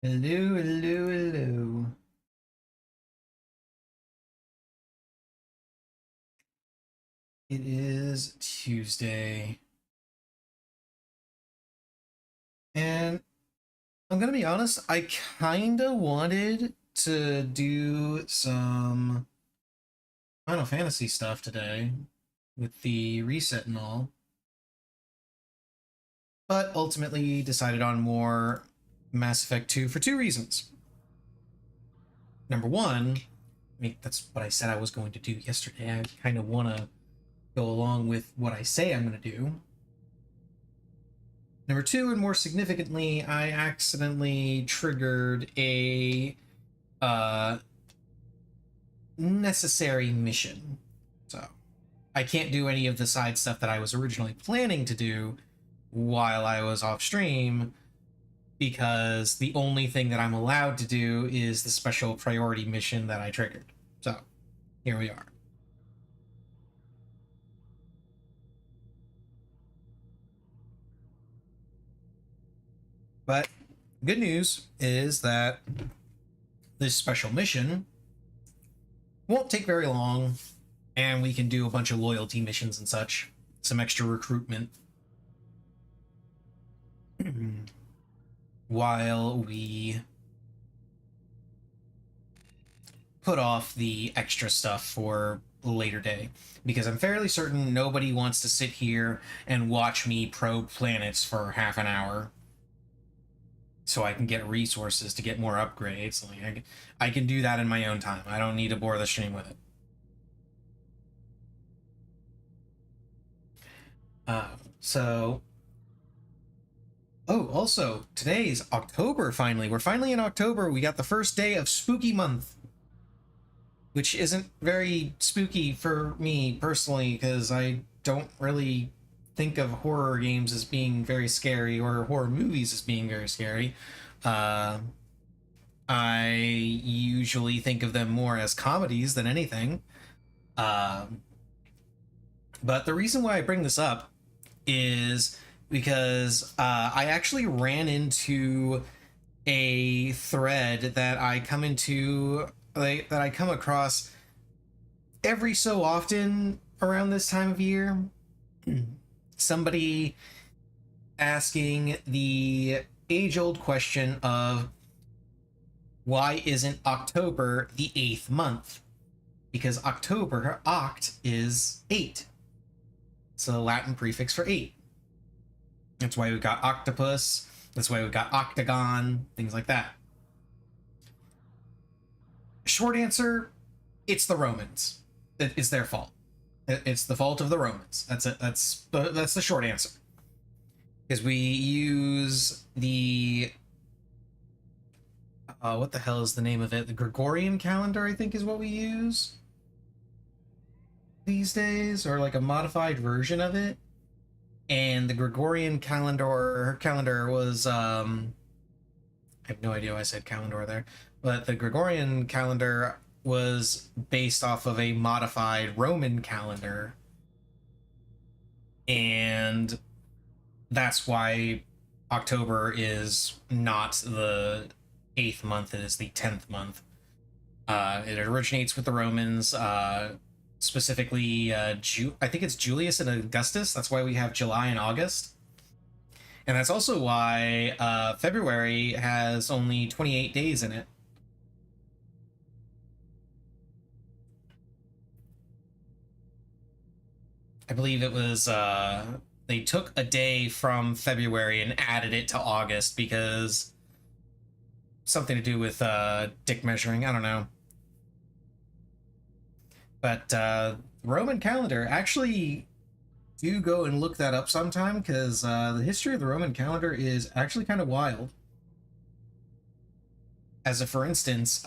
Hello, hello, hello. It is Tuesday, and I'm gonna be honest, I kinda wanted to do some Final Fantasy stuff today with the reset and all, but ultimately decided on more Mass Effect 2 for two reasons. Number one, that's what I said I was going to do yesterday. I kind of want to go along with what I say I'm going to do. Number two, and more significantly, I accidentally triggered a uh, necessary mission. So I can't do any of the side stuff that I was originally planning to do while I was off stream because the only thing that I'm allowed to do is the special priority mission that I triggered. So here we are. But good news is that this special mission won't take very long, and we can do a bunch of loyalty missions and such, some extra recruitment while we put off the extra stuff for a later day. Because I'm fairly certain nobody wants to sit here and watch me probe planets for half an hour so I can get resources to get more upgrades. Like I can do that in my own time. I don't need to bore the stream with it. So oh, also, today's October finally. We're finally in October. We got the first day of spooky month, which isn't very spooky for me personally because I don't really think of horror games as being very scary or horror movies as being very scary. Uh, I usually think of them more as comedies than anything. But the reason why I bring this up is because I actually ran into a thread that I come into like that I come across every so often around this time of year. Somebody asking the age-old question of why isn't October the 8th month? Because October, oct, is 8. It's a Latin prefix for 8. That's why we've got octopus. That's why we've got octagon, things like that. Short answer, it's the Romans. It's their fault. It's the fault of the Romans. That's it. That's the short answer. Because we use the what the hell is the name of it? The Gregorian calendar, I think, is what we use these days, or like a modified version of it. And the Gregorian calendar was I have no idea why I said calendar there, but the Gregorian calendar was based off of a modified Roman calendar, and that's why October is not the 8th month, it is the 10th month. It originates with the Romans, specifically I think it's Julius and Augustus. That's why we have July and August. And that's also why February has only 28 days in it. I believe it was they took a day from February and added it to August because something to do with dick measuring. I don't know. But Roman calendar, actually do go and look that up sometime because the history of the Roman calendar is actually kind of wild. As a for instance,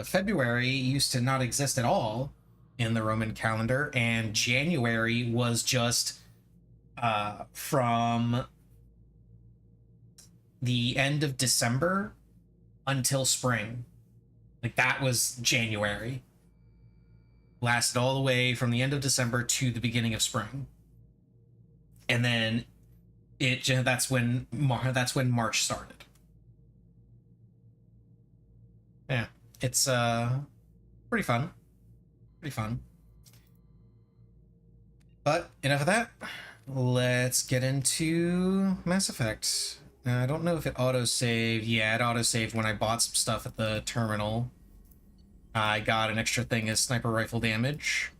February used to not exist at all in the Roman calendar, and January was just from the end of December until spring. Like that was January. Lasted all the way from the end of December to the beginning of spring. And then that's when March started. Yeah, it's pretty fun. Pretty fun. But enough of that. Let's get into Mass Effect. Now, I don't know if it auto-saved. Yeah, it auto-saved when I bought some stuff at the terminal. I got an extra thing as sniper rifle damage.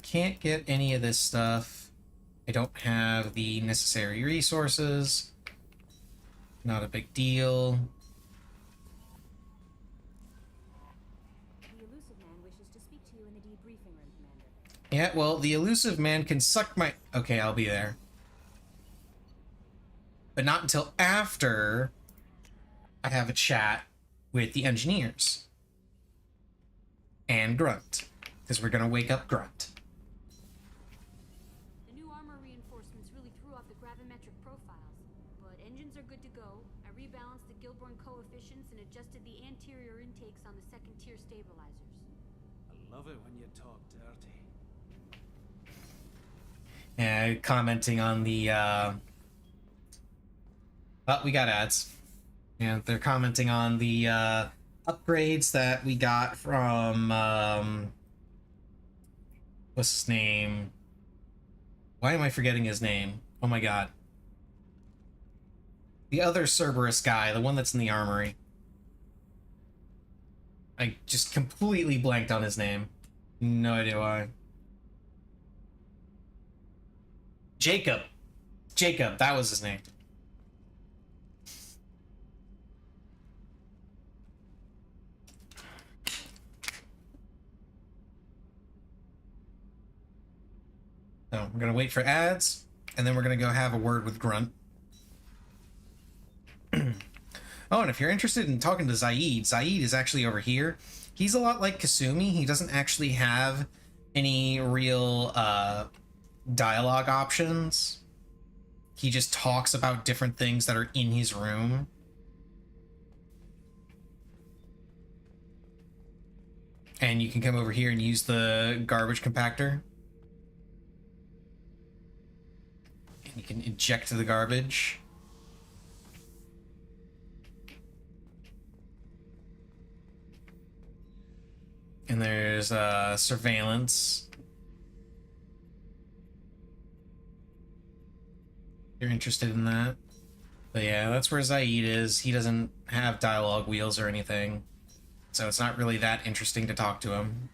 Can't get any of this stuff. I don't have the necessary resources. Not a big deal. The elusive man wishes to speak to you in the debriefing room, Commander. Yeah, well, the elusive man can suck my... Okay, I'll be there. But not until after I have a chat with the engineers. And Grunt. Because we're gonna wake up Grunt. The new armor reinforcements really threw off the gravimetric profiles, but engines are good to go. I rebalanced the Gilborn coefficients and adjusted the anterior intakes on the second-tier stabilizers. I love it when you talk dirty. Yeah, commenting on the, Oh, we got ads. And they're commenting on the, upgrades that we got from, what's his name? Why am I forgetting his name? Oh my god. The other Cerberus guy, the one that's in the armory. I just completely blanked on his name. No idea why. Jacob. Jacob, that was his name. So we're gonna wait for ads, and then we're gonna go have a word with Grunt. Oh, and if you're interested in talking to Zaid, Zaid is actually over here. He's a lot like Kasumi. He doesn't actually have any real dialogue options. He just talks about different things that are in his room. And you can come over here and use the garbage compactor. And you can eject the garbage. And there's surveillance. If you're interested in that. But yeah, that's where Zaid is. He doesn't have dialogue wheels or anything. So it's not really that interesting to talk to him.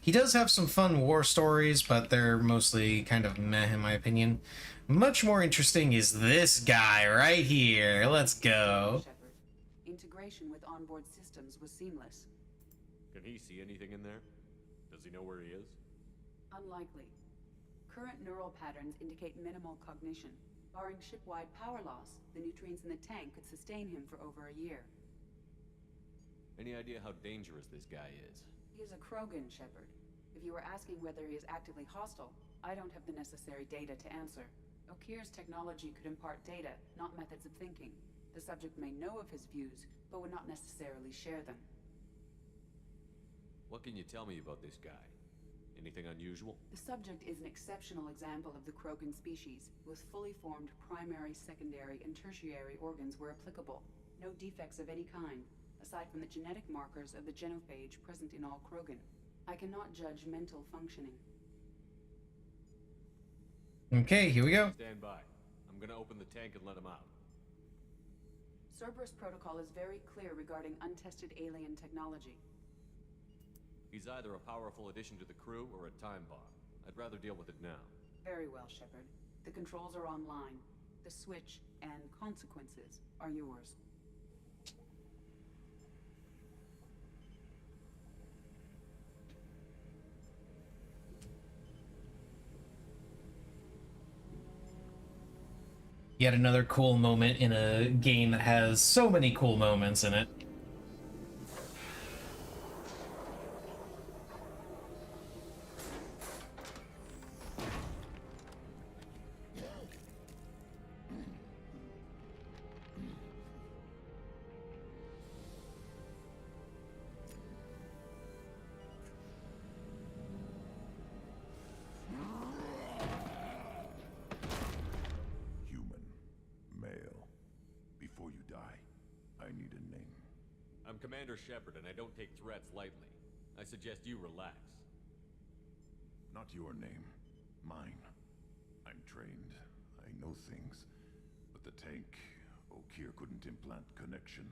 He does have some fun war stories, but they're mostly kind of meh in my opinion. Much more interesting is this guy right here. Let's go. Shepard. Integration with onboard systems was seamless. Can he see anything in there? Does he know where he is? Unlikely. Current neural patterns indicate minimal cognition. Barring ship-wide power loss, the nutrients in the tank could sustain him for over a year. Any idea how dangerous this guy is? He is a Krogan, Shepard. If you were asking whether he is actively hostile, I don't have the necessary data to answer. Okir's technology could impart data, not methods of thinking. The subject may know of his views, but would not necessarily share them. What can you tell me about this guy? Anything unusual? The subject is an exceptional example of the Krogan species, with fully formed primary, secondary, and tertiary organs where applicable. No defects of any kind, aside from the genetic markers of the genophage present in all Krogan. I cannot judge mental functioning. Okay, here we go. Stand by. I'm gonna open the tank and let him out. Cerberus protocol is very clear regarding untested alien technology. He's either a powerful addition to the crew or a time bomb. I'd rather deal with it now. Very well, Shepard. The controls are online. The switch and consequences are yours. Yet another cool moment in a game that has so many cool moments in it. Human, male. Commander Shepard, and I don't take threats lightly. I suggest you relax. Not your name. Mine. I'm trained. I know things. But the tank, Okeer couldn't implant connection.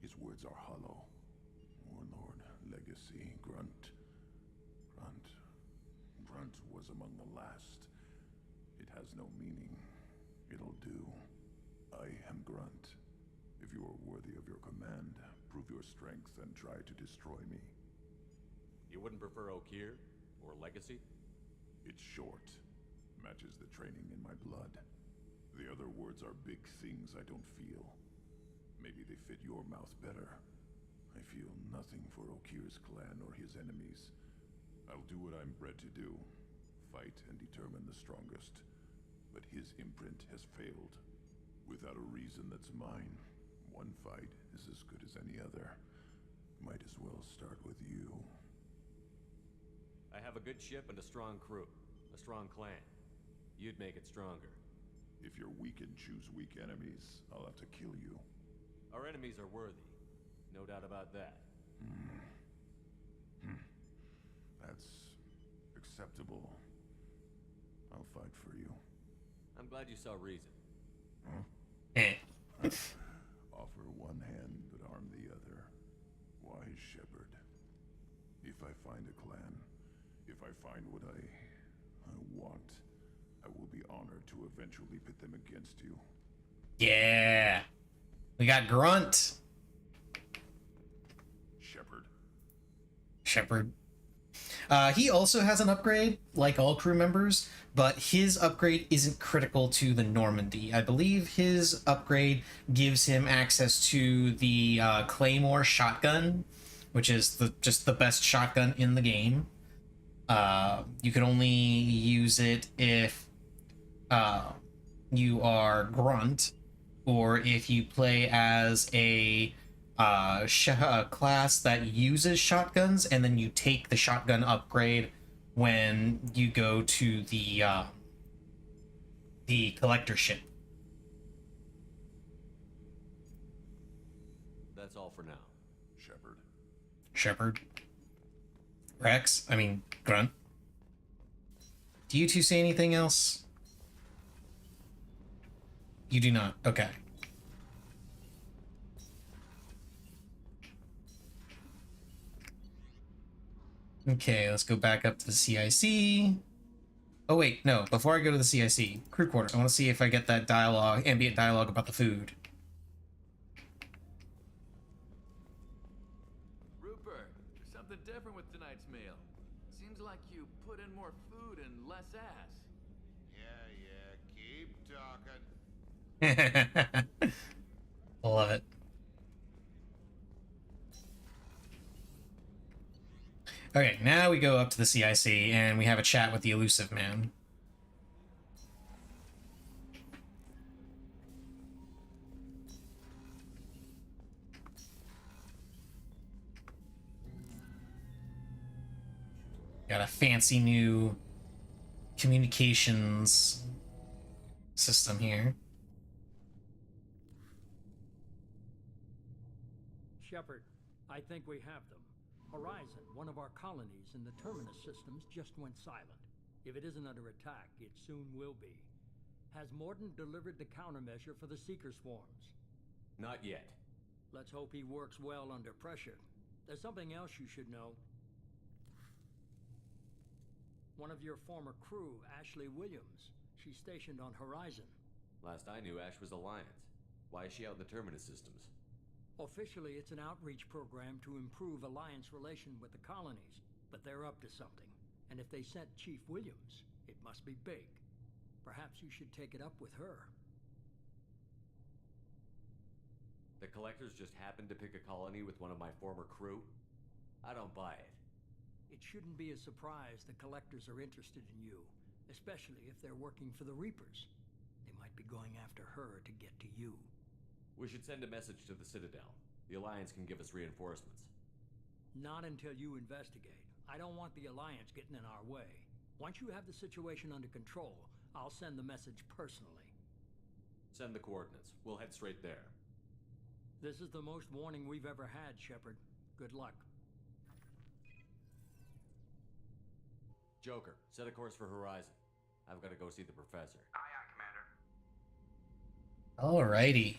His words are hollow. Warlord, legacy, Grunt. Grunt was among the last. It has no meaning. It'll do. I am Grunt. If you are worthy of your command, prove your strength and try to destroy me. You wouldn't prefer Okeer? Or Legacy? It's short. Matches the training in my blood. The other words are big things I don't feel. Maybe they fit your mouth better. I feel nothing for Okeer's clan or his enemies. I'll do what I'm bred to do. Fight and determine the strongest. But his imprint has failed. Without a reason that's mine, one fight is as good as any other. Might as well start with you. I have a good ship and a strong crew. A strong clan. You'd make it stronger. If you're weak and choose weak enemies, I'll have to kill you. Our enemies are worthy. No doubt about that. That's acceptable. I'll fight for you. I'm glad you saw reason. Eh. Offer one hand, but arm the other. Wise shepherd. If I find a clan, if I find what I want, I will be honored to eventually pit them against you. Yeah. We got Grunt. Shepherd. He also has an upgrade, like all crew members, but his upgrade isn't critical to the Normandy. I believe his upgrade gives him access to the Claymore shotgun, which is just the best shotgun in the game. You can only use it if you are Grunt, or if you play as a class that uses shotguns, and then you take the shotgun upgrade when you go to the collector ship. That's all for now. Shepherd. Rex, I mean Grunt. Do you two say anything else? You do not. Okay. Okay, let's go back up to the CIC. Oh wait, no, before I go to the CIC, crew quarters, I want to see if I get that dialogue, ambient dialogue about the food. Rupert, there's something different with tonight's meal. Seems like you put in more food and less ass. Yeah, keep talking. Love it. Okay, now we go up to the CIC and we have a chat with the elusive man. Got a fancy new communications system here. Shepard, I think we have them. Horizon, one of our colonies in the Terminus systems, just went silent. If it isn't under attack, it soon will be. Has Morton delivered the countermeasure for the Seeker swarms? Not yet. Let's hope he works well under pressure. There's something else you should know. One of your former crew, Ashley Williams. She's stationed on Horizon. Last I knew, Ash was Alliance. Why is she out in the Terminus systems? Officially, it's an outreach program to improve Alliance relation with the colonies, but they're up to something. And if they sent Chief Williams, it must be big. Perhaps you should take it up with her. The Collectors just happened to pick a colony with one of my former crew? I don't buy it. It shouldn't be a surprise the Collectors are interested in you, especially if they're working for the Reapers. They might be going after her to get to you. We should send a message to the Citadel. The Alliance can give us reinforcements. Not until you investigate. I don't want the Alliance getting in our way. Once you have the situation under control, I'll send the message personally. Send the coordinates. We'll head straight there. This is the most warning we've ever had, Shepard. Good luck. Joker, set a course for Horizon. I've got to go see the professor. Alrighty.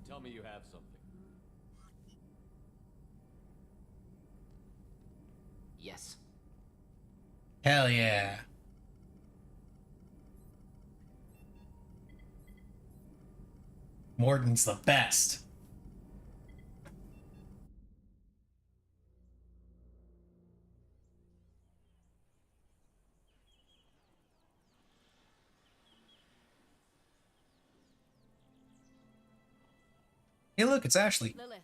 Tell me you have something. Yes. Hell yeah. Morden's the best. Hey, look, it's Ashley. Lilith,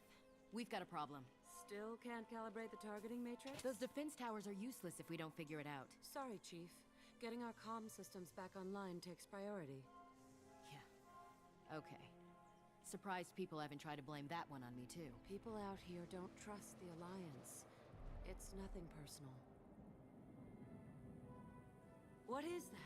we've got a problem. Still can't calibrate the targeting matrix? Those defense towers are useless if we don't figure it out. Sorry, Chief. Getting our comm systems back online takes priority. Yeah. Okay. Surprised people haven't tried to blame that one on me, too. People out here don't trust the Alliance. It's nothing personal. What is that?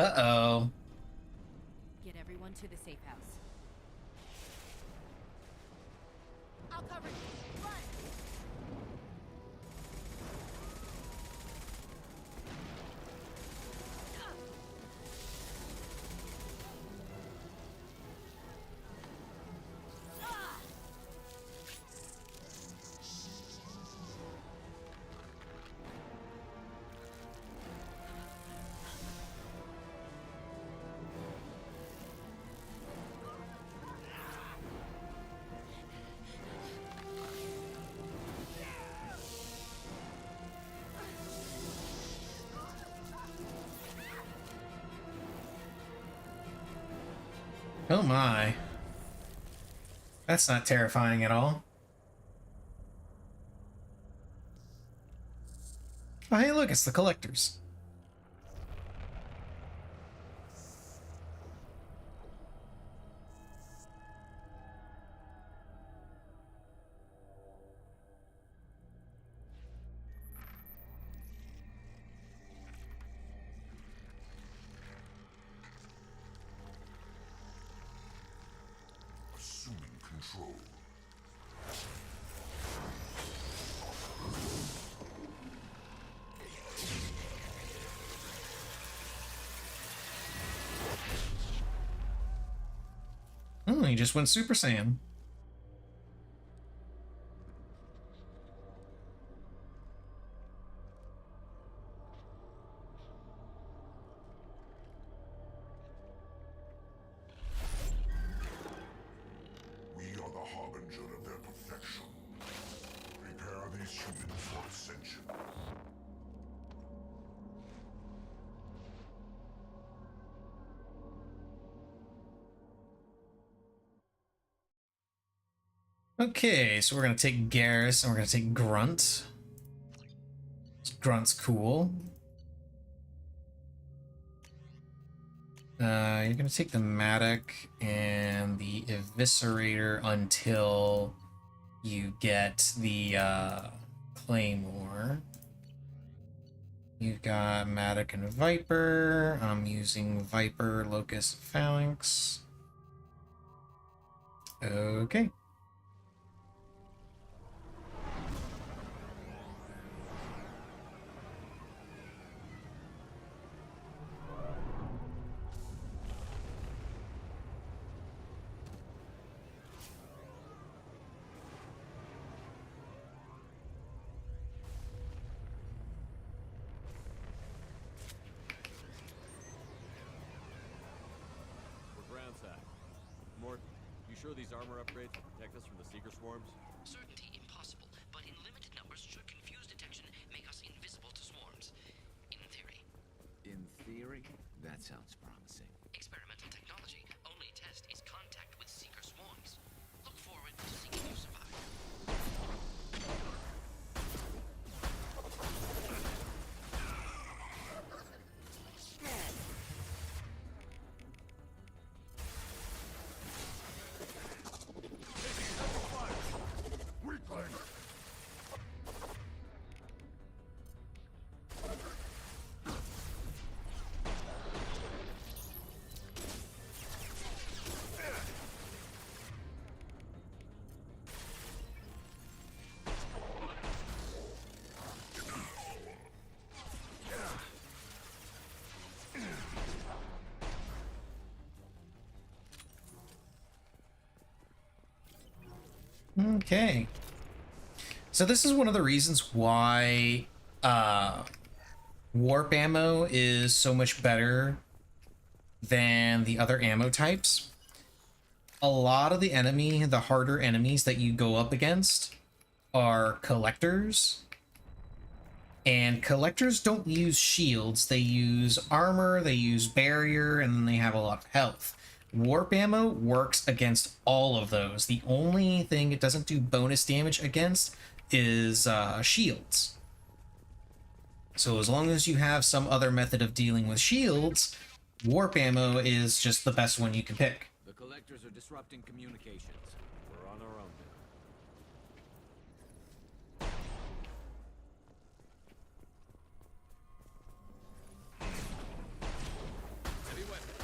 Uh-oh. Get everyone to the safe house. I'll cover you. Run! Oh my. That's not terrifying at all. Oh, hey, look, it's the collectors. Assuming control. Oh, he just went Super Saiyan. We are the harbinger of their perfection. Prepare these humans for ascension. Okay, so we're gonna take Garrus and we're gonna take Grunt. Grunt's cool. You're gonna take the Matic and the Eviscerator until you get the Claymore. You've got Matic and Viper. I'm using Viper, Locust, Phalanx. Okay. We're ground side. Mort, you sure these armor upgrades will protect us from the Seeker swarms? Certainty impossible, but in limited numbers should confuse detection, make us invisible to swarms. In theory. In theory? That sounds promising. Experimental technology. Only test is contact with Seeker swarms. Look forward to seeing you survive. Okay. So this is one of the reasons why warp ammo is so much better than the other ammo types. A lot of the harder enemies that you go up against are collectors. And collectors don't use shields, they use armor, they use barrier, and then they have a lot of health. Warp ammo works against all of those. The only thing it doesn't do bonus damage against is shields. So as long as you have some other method of dealing with shields, warp ammo is just the best one you can pick. The collectors are disrupting communications. We're on our own now. Heavy weapon.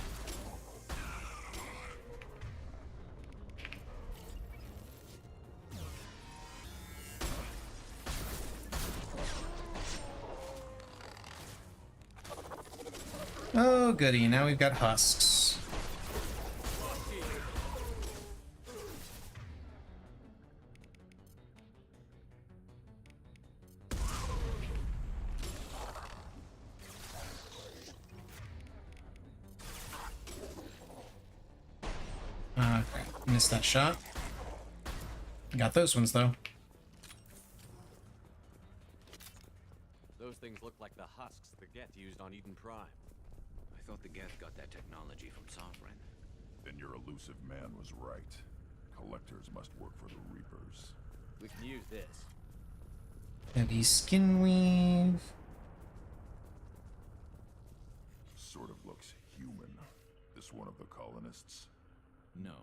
Oh goody, now we've got husks. Crap. Missed that shot. Got those ones though. Those things look like the husks the Geth used on Eden Prime. I thought the Geth got that technology from Sovereign. Then your elusive man was right. Collectors must work for the Reapers. We can use this. Heavy skin weave. Sort of looks human. This one of the colonists? No.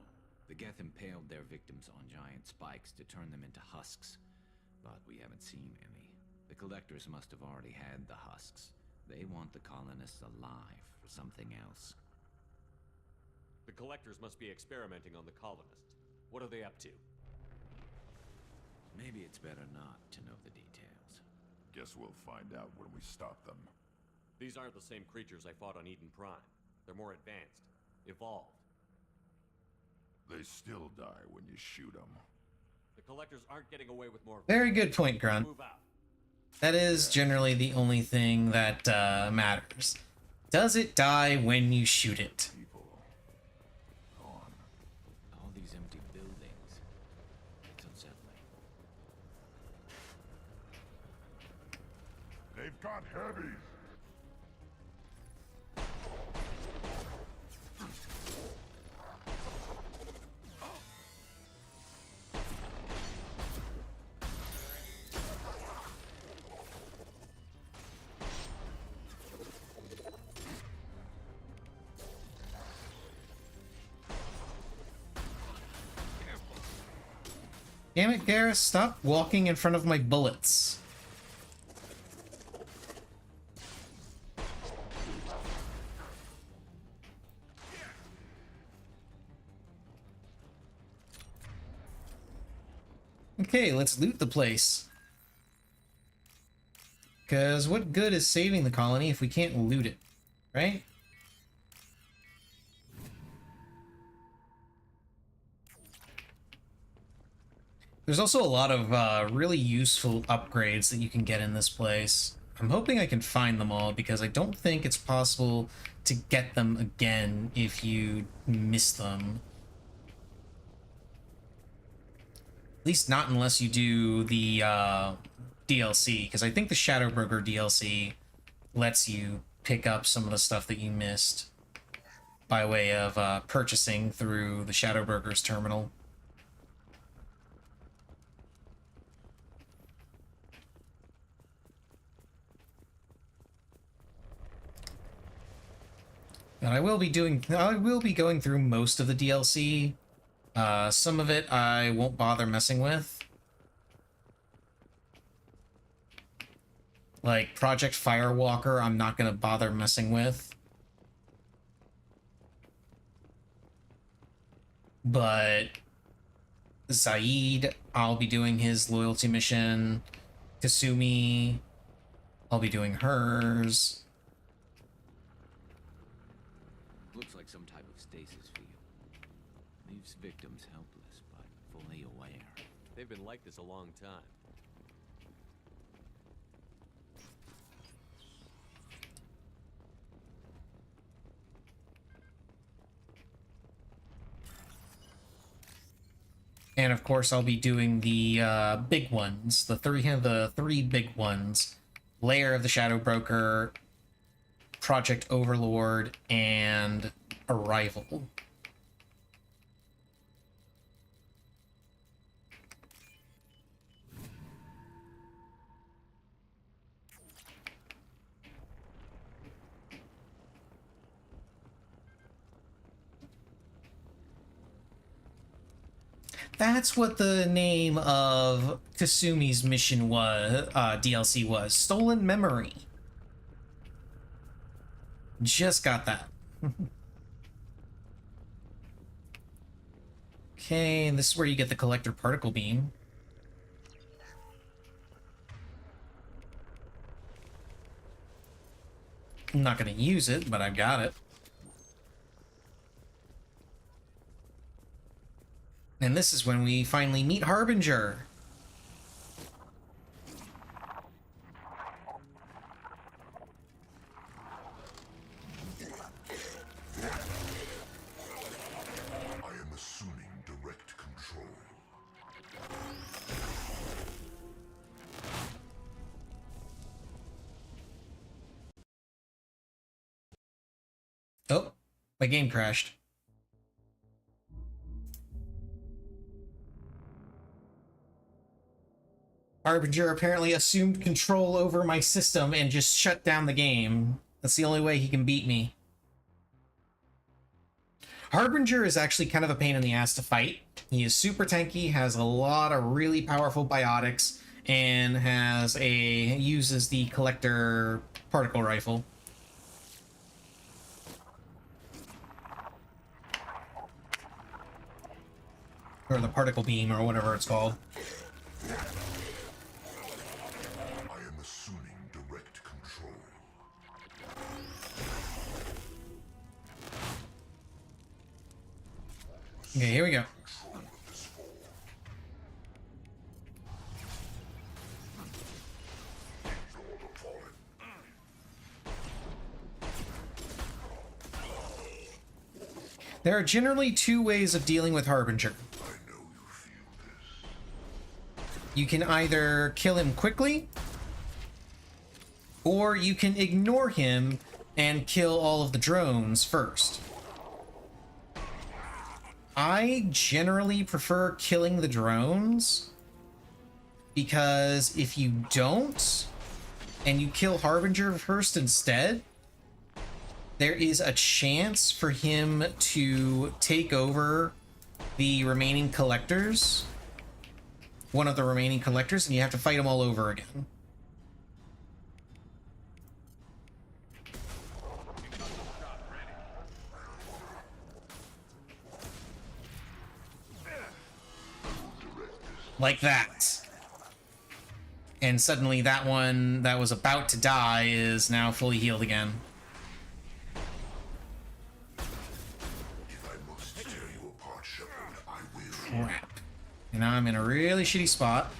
The Geth impaled their victims on giant spikes to turn them into husks. But we haven't seen any. The collectors must have already had the husks. They want the colonists alive for something else. The collectors must be experimenting on the colonists. What are they up to? Maybe it's better not to know the details. Guess we'll find out when we stop them. These aren't the same creatures I fought on Eden Prime. They're more advanced, evolved. They still die when you shoot them. The collectors aren't getting away with more. Very good point, Grunt. Move out. That is generally the only thing that matters. Does it die when you shoot it? People gone. All these empty buildings. It's unsettling. They've got heavies. Damn it, Garrus, stop walking in front of my bullets. Okay, let's loot the place. Because what good is saving the colony if we can't loot it, right? There's also a lot of really useful upgrades that you can get in this place. I'm hoping I can find them all because I don't think it's possible to get them again if you miss them. At least not unless you do the DLC, because I think the Shadowbroker DLC lets you pick up some of the stuff that you missed by way of purchasing through the Shadowbroker's terminal. And I will be going through most of the DLC. Some of it I won't bother messing with. Like Project Firewalker, I'm not gonna bother messing with. But Zaid, I'll be doing his loyalty mission. Kasumi, I'll be doing hers. Looks like some type of stasis field. Leaves victims helpless, but fully aware. They've been like this a long time. And of course, I'll be doing the big ones, the three big ones: Lair of the Shadow Broker, Project Overlord, and Arrival. That's what the name of Kasumi's mission was, DLC was. Stolen Memory. Just got that. Okay, and this is where you get the Collector Particle Beam. I'm not going to use it, but I've got it. And this is when we finally meet Harbinger. I am assuming direct control. Oh, my game crashed. Harbinger apparently assumed control over my system and just shut down the game. That's the only way he can beat me. Harbinger is actually kind of a pain in the ass to fight. He is super tanky, has a lot of really powerful biotics, and uses the Collector Particle Rifle. Or the Particle Beam, or whatever it's called. I am assuming direct control. Okay, here we go. There are generally two ways of dealing with Harbinger. You can either kill him quickly, or you can ignore him and kill all of the drones first. I generally prefer killing the drones, because if you don't, and you kill Harbinger first instead, there is a chance for him to take over the remaining collectors, one of the remaining collectors, and you have to fight them all over again. Like that. And suddenly that one that was about to die is now fully healed again. If I must tear you apart, Shepard, I will. Crap. And now I'm in a really shitty spot.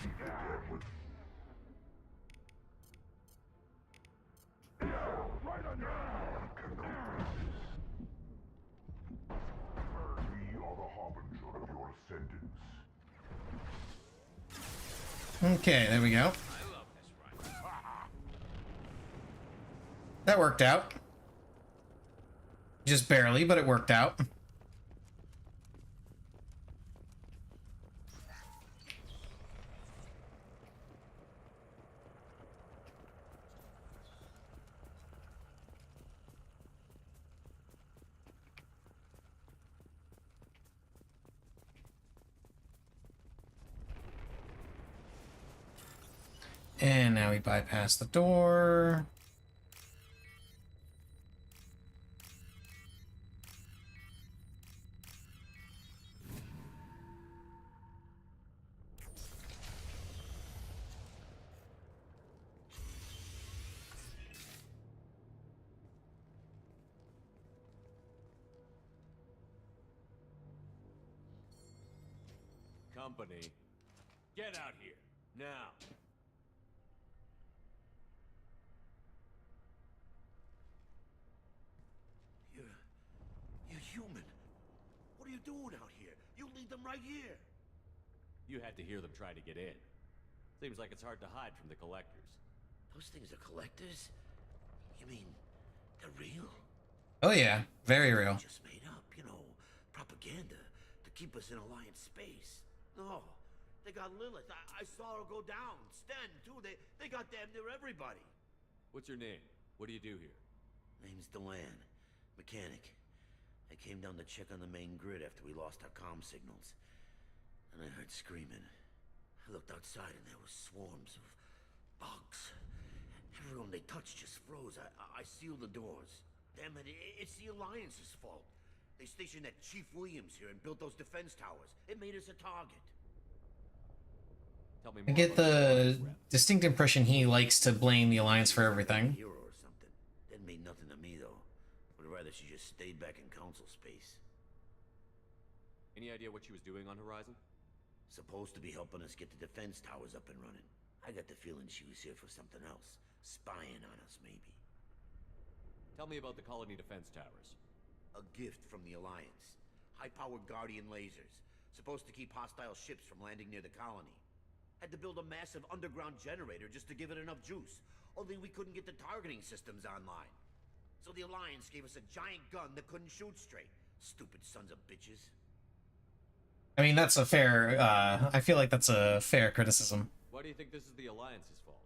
Okay, there we go. That worked out. Just barely, but it worked out. And now we bypass the door. Company. Get out here, now. You're human. What are you doing out here? You lead them right here. You had to hear them try to get in. Seems like it's hard to hide from the collectors. Those things are collectors? You mean, they're real? Oh yeah, very real. Just made up, you know, propaganda to keep us in Alliance space. No, they got Lilith. I saw her go down. Sten, too. They got damn near everybody. What's your name? What do you do here? Name's Delan. Mechanic. I came down to check on the main grid after we lost our comm signals. And I heard screaming. I looked outside and there were swarms of bugs. Everyone they touched just froze. I sealed the doors. Damn it, it's the Alliance's fault. They stationed that Chief Williams here and built those defense towers. It made us a target. Tell me I more get about the distinct impression he likes to blame the Alliance for everything. Hero or something. Didn't mean nothing to me though. Would rather she just stayed back in council space. Any idea what she was doing on Horizon? Supposed to be helping us get the defense towers up and running. I got the feeling she was here for something else. Spying on us, maybe. Tell me about the colony defense towers. A gift from the Alliance. High-powered Guardian lasers. Supposed to keep hostile ships from landing near the colony. Had to build a massive underground generator just to give it enough juice. Only we couldn't get the targeting systems online. So the Alliance gave us a giant gun that couldn't shoot straight. Stupid sons of bitches. I mean, that's a fair, I feel like that's a fair criticism. Why do you think this is the Alliance's fault?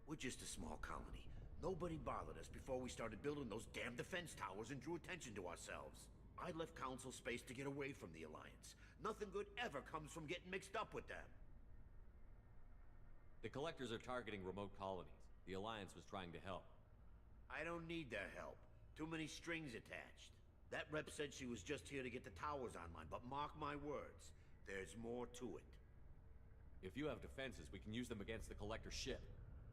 We're just a small colony. Nobody bothered us before we started building those damn defense towers and drew attention to ourselves. I left Council space to get away from the Alliance. Nothing good ever comes from getting mixed up with them. The collectors are targeting remote colonies. The Alliance was trying to help. I don't need their help. Too many strings attached. That rep said she was just here to get the towers online, but mark my words, there's more to it. If you have defenses, we can use them against the collector ship.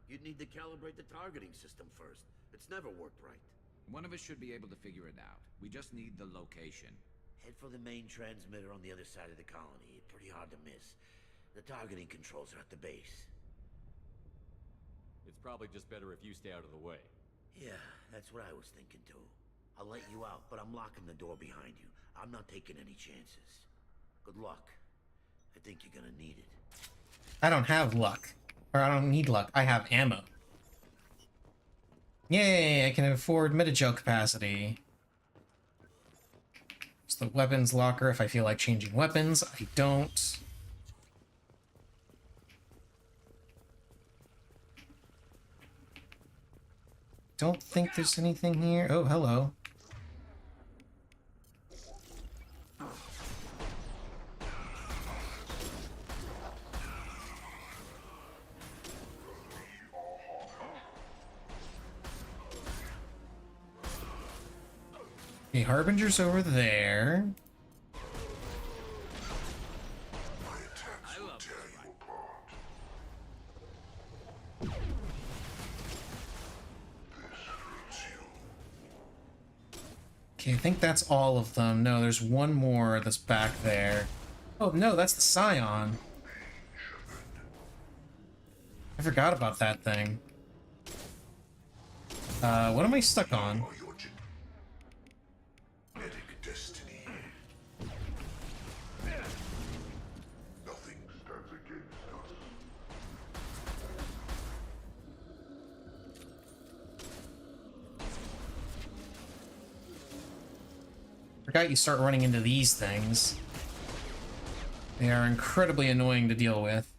You'd need to calibrate the targeting system first. It's never worked right. One of us should be able to figure it out. We just need the location. Head for the main transmitter on the other side of the colony. Pretty hard to miss. The targeting controls are at the base. It's probably just better if you stay out of the way. Yeah, that's what I was thinking too. I'll let you out, but I'm locking the door behind you. I'm not taking any chances. Good luck. I think you're gonna need it. I don't have luck. Or I don't need luck. I have ammo. Yay, I can afford medi-gel capacity. It's the weapons locker if I feel like changing weapons. I don't. Don't think there's anything here. Oh, hello. Okay, Harbinger's over there. Okay, I think that's all of them. No, there's one more that's back there. Oh, no, that's the Scion. I forgot about that thing. What am I stuck on? Forgot you start running into these things. They are incredibly annoying to deal with.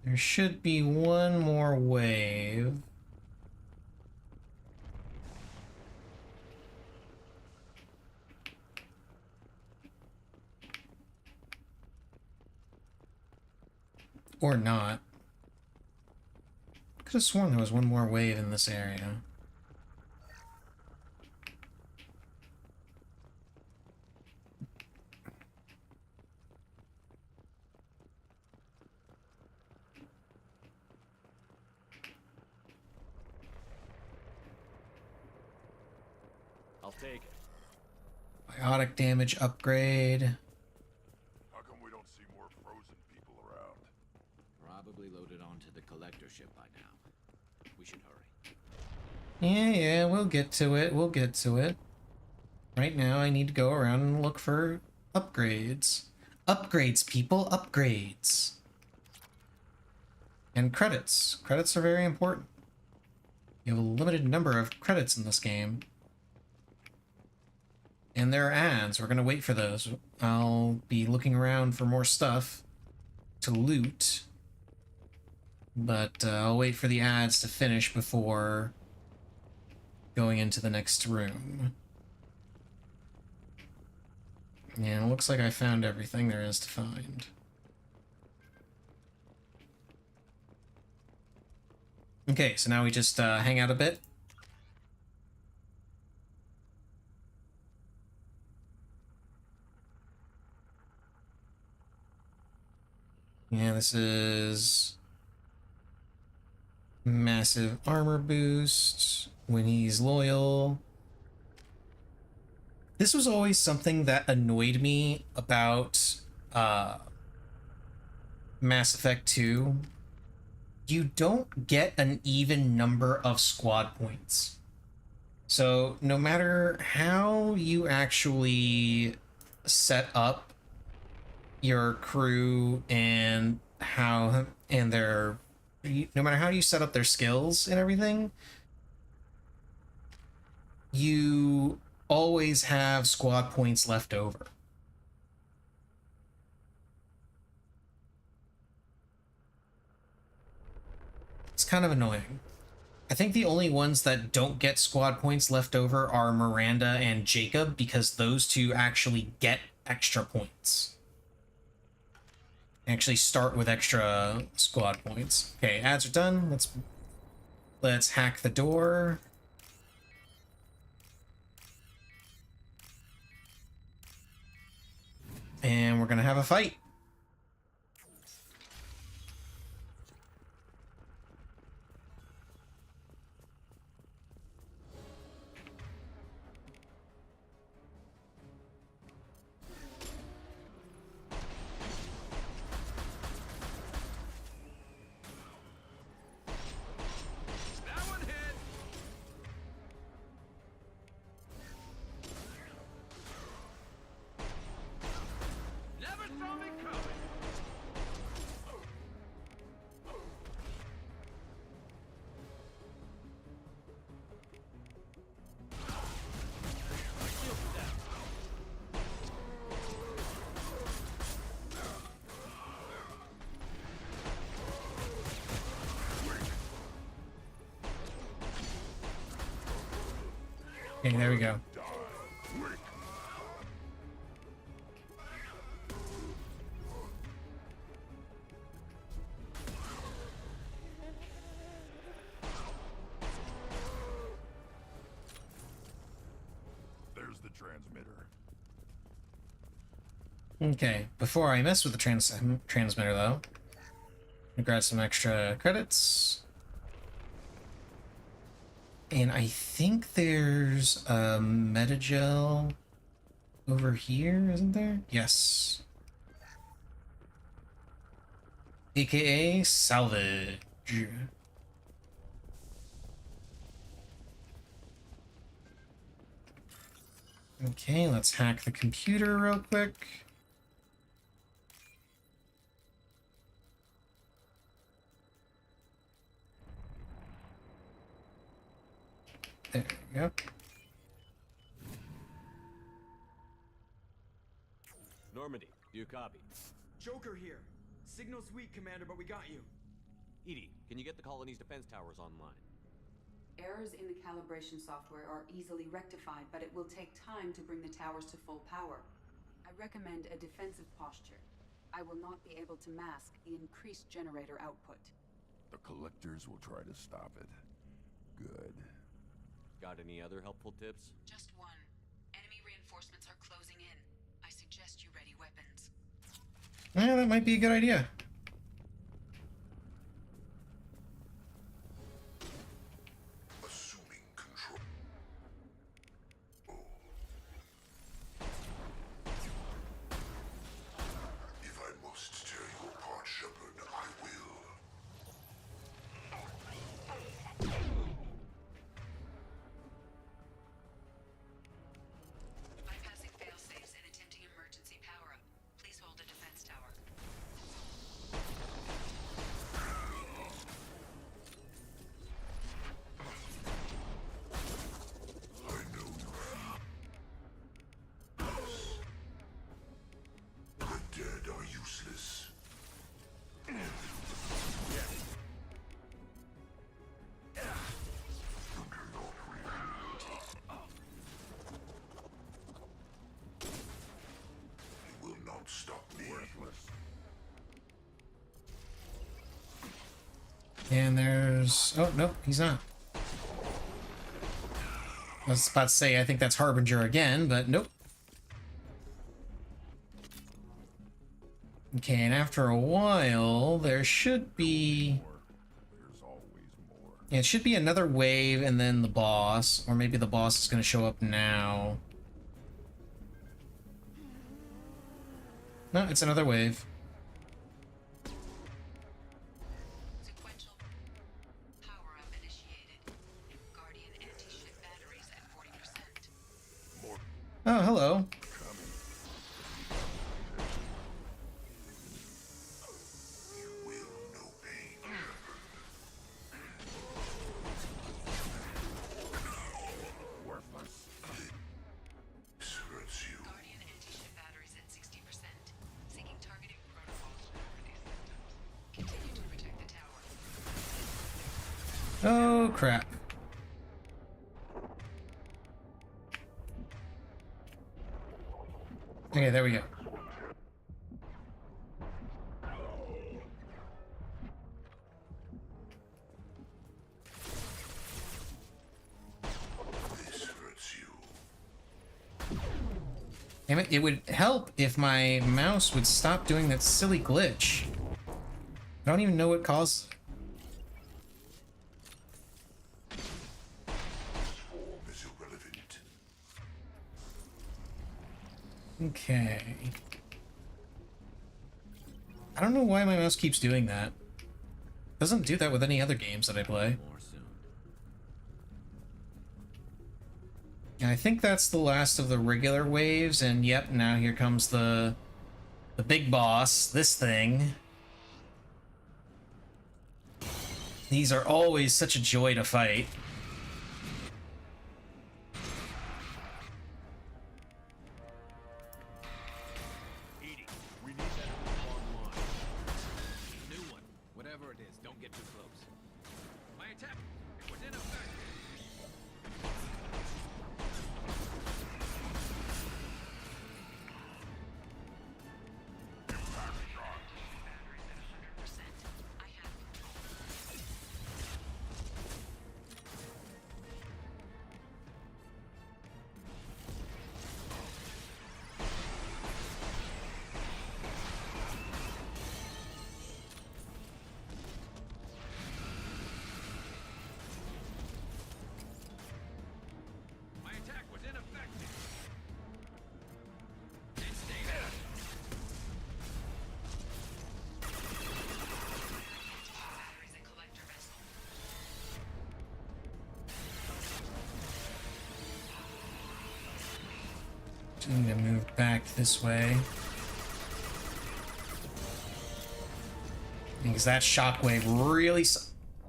There should be one more wave. Or not. Could have sworn there was one more wave in this area. I'll take it. Biotic damage upgrade. How come we don't see more frozen people around? Probably loaded onto the collector ship by now. We should hurry. Yeah, we'll get to it. We'll get to it. Right now, I need to go around and look for upgrades. Upgrades, people, upgrades. And credits. Credits are very important. You have a limited number of credits in this game. And there are ads. We're gonna wait for those. I'll be looking around for more stuff to loot. But I'll wait for the ads to finish before going into the next room. Yeah, it looks like I found everything there is to find. Okay, so now we just hang out a bit. Yeah, this is massive armor boost when he's loyal. This was always something that annoyed me about Mass Effect 2. You don't get an even number of squad points. So no matter how you actually set up your crew and no matter how you set up their skills and everything, you always have squad points left over. It's kind of annoying. I think the only ones that don't get squad points left over are Miranda and Jacob, because those two actually get extra points. Actually start with extra squad points. Okay, ads are done. Let's hack the door. And we're gonna have a fight. That one hit. Never saw me coming. Okay, there we go. There's the transmitter. Okay, before I mess with the transmitter though, I grab some extra credits. And I think there's a metagel over here, isn't there? Yes. AKA salvage. Okay, let's hack the computer real quick. There we go. Normandy, do you copy? Joker here. Signal's weak, Commander, but we got you. Edie, can you get the colony's defense towers online? Errors in the calibration software are easily rectified, but it will take time to bring the towers to full power. I recommend a defensive posture. I will not be able to mask the increased generator output. The collectors will try to stop it. Good. Got any other helpful tips? Just one. Enemy reinforcements are closing in. I suggest you ready weapons. Yeah, that might be a good idea. Assuming control. And there's... Oh, no, he's not. I was about to say, I think that's Harbinger again, but nope. Okay, and after a while, there should be... Yeah, it should be another wave and then the boss. Or maybe the boss is going to show up now. No, it's another wave. Sequential power-up initiated. Guardian anti-ship batteries at 40%. Oh, hello. Guardian anti-ship batteries at 60%. Seeking targeting protocols for these systems. Continue to protect the tower. Oh, crap. Okay, there we go. Damn it, it would help if my mouse would stop doing that silly glitch. I don't even know what caused it. Okay. I don't know why my mouse keeps doing that. Doesn't do that with any other games that I play. And I think that's the last of the regular waves, and yep, now here comes the big boss, this thing. These are always such a joy to fight. We need that online. New one. Whatever it is, don't get too close. My attack was in effect. I need to move back this way. Because that shockwave really...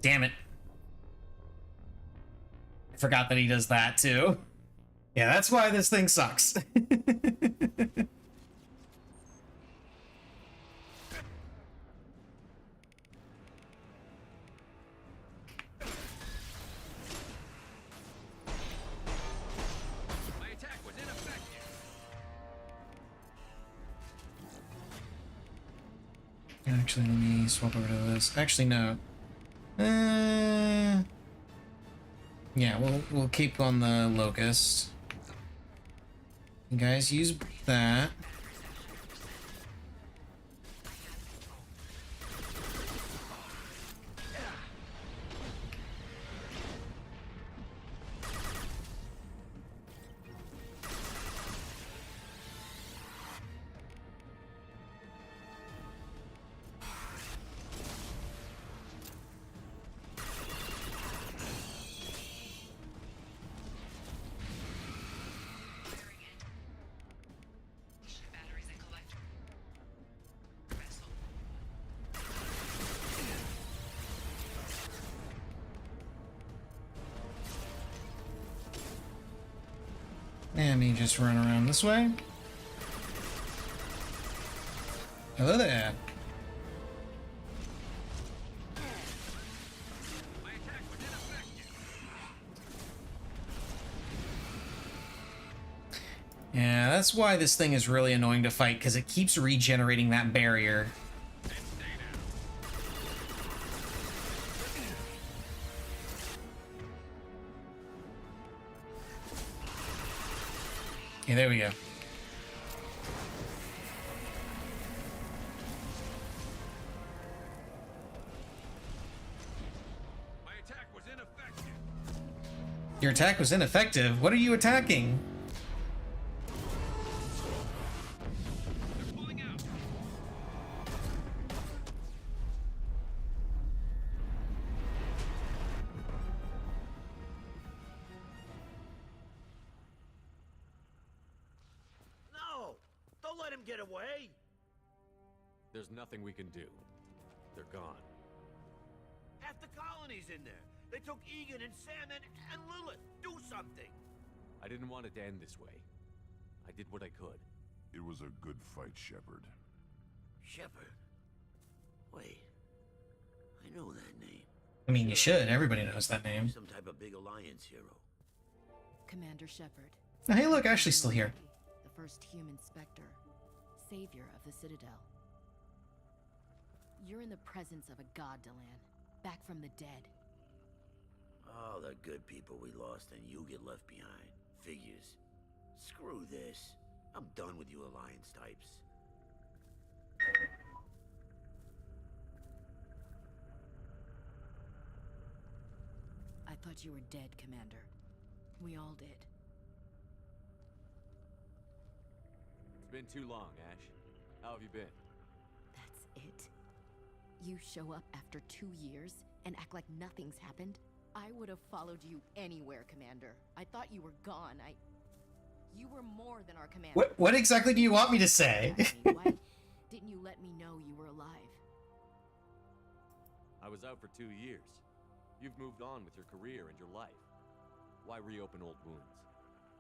Damn it. I forgot that he does that too. Yeah, that's why this thing sucks. Actually, let me swap over to this. Actually, no. Yeah, we'll keep on the locust. You guys use that. Let me just run around this way. Hello there. Yeah, that's why this thing is really annoying to fight, because it keeps regenerating that barrier. Okay, there we go. My attack was ineffective. Your attack was ineffective. What are you attacking? They're pulling out. No! Don't let him get away! There's nothing we can do. They're gone. Half the colony's in there. They took Egan and Sam and Lilith. Do something! I didn't want it to end this way. I did what I could. It was a good fight, Shepard. Shepard? Wait. I know that name. I mean, you should. Everybody knows that name. Some type of big Alliance hero. Commander Shepard. Oh, hey, look, Ashley's still here. The first human Spectre. Savior of the Citadel. You're in the presence of a god, Delan. Back from the dead. All the good people we lost and you get left behind. Figures. Screw this. I'm done with you Alliance types. I thought you were dead, Commander. We all did. It's been too long, Ash. How have you been? That's it? You show up after 2 years and act like nothing's happened? I would have followed you anywhere, Commander. I thought you were gone. You were more than our commander. What exactly do you want me to say? Why didn't you let me know you were alive? I was out for 2 years. You've moved on with your career and your life. Why reopen old wounds?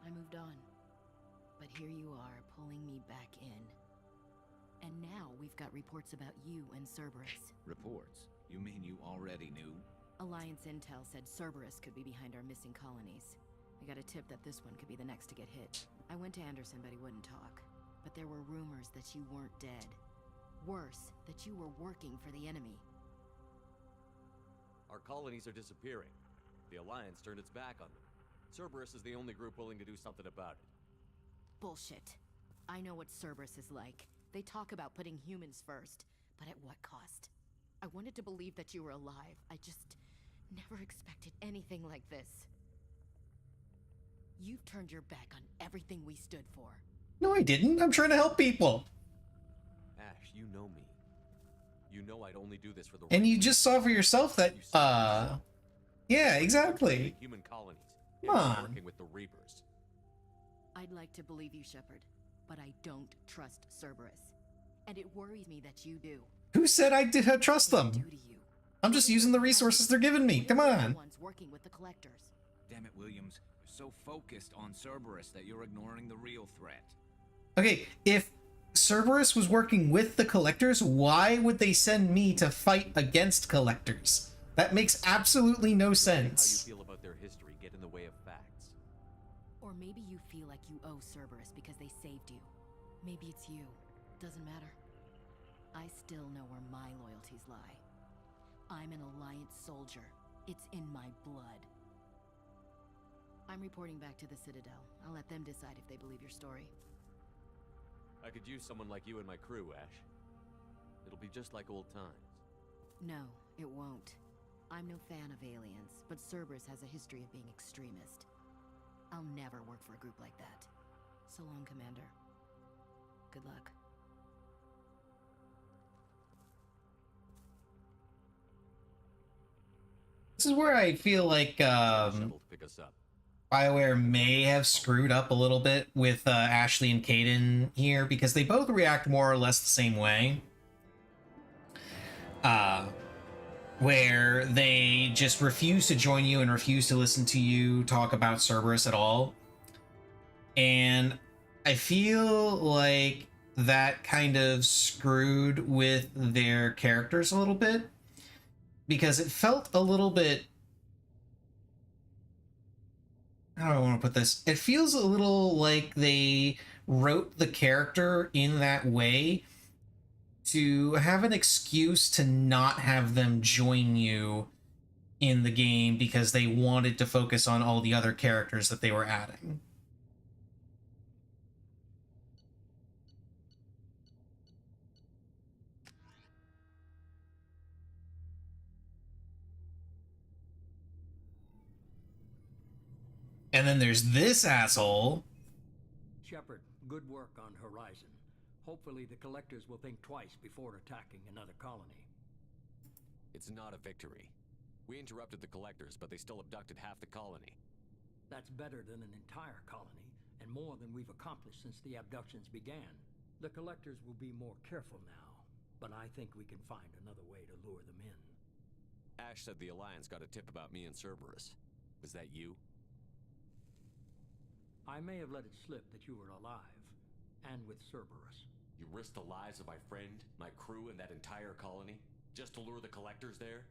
I moved on. But here you are, pulling me back in. And now we've got reports about you and Cerberus. Reports? You mean you already knew? Alliance intel said Cerberus could be behind our missing colonies. We got a tip that this one could be the next to get hit. I went to Anderson, but he wouldn't talk. But there were rumors that you weren't dead. Worse, that you were working for the enemy. Our colonies are disappearing. The Alliance turned its back on them. Cerberus is the only group willing to do something about it. Bullshit. I know what Cerberus is like. They talk about putting humans first, but at what cost? I wanted to believe that you were alive. I just never expected anything like this. You've turned your back on everything we stood for. No, I didn't. I'm trying to help people. Ash, you know me. You know I'd only do this for the And right you just saw for yourself that, yeah, exactly. human colonies. Come and on. working with the Reapers. I'd like to believe you, Shepard, but I don't trust Cerberus. And it worries me that you do. Who said I did trust them? I'm just using the resources they're giving me. Come on. Ones working with the collectors. Damn it, Williams. You're so focused on Cerberus that you're ignoring the real threat. Okay, if Cerberus was working with the collectors, why would they send me to fight against collectors? That makes absolutely no How you sense. feel about their history get in the way of facts. Or maybe you feel like you owe Cerberus because they saved you. Maybe it's you. Doesn't matter. I still know where my loyalties lie. I'm an Alliance soldier. It's in my blood. I'm reporting back to the Citadel. I'll let them decide if they believe your story. I could use someone like you in my crew, Ash. It'll be just like old times. No, it won't. I'm no fan of aliens, but Cerberus has a history of being extremist. I'll never work for a group like that. So long, Commander. Good luck. This is where I feel like Shuttle to pick us up. BioWare may have screwed up a little bit with Ashley and Caden here, because they both react more or less the same way. Where they just refuse to join you and refuse to listen to you talk about Cerberus at all. And I feel like that kind of screwed with their characters a little bit, because it felt a little bit... How do I want to put this? It feels a little like they wrote the character in that way to have an excuse to not have them join you in the game, because they wanted to focus on all the other characters that they were adding. And then there's this asshole. Shepard, good work on Horizon. Hopefully the Collectors will think twice before attacking another colony. It's not a victory. We interrupted the Collectors, but they still abducted half the colony. That's better than an entire colony, and more than we've accomplished since the abductions began. The Collectors will be more careful now, but I think we can find another way to lure them in. Ash said the Alliance got a tip about me and Cerberus. Was that you? I may have let it slip that you were alive, and with Cerberus. You risked the lives of my friend, my crew, and that entire colony? Just to lure the Collectors there?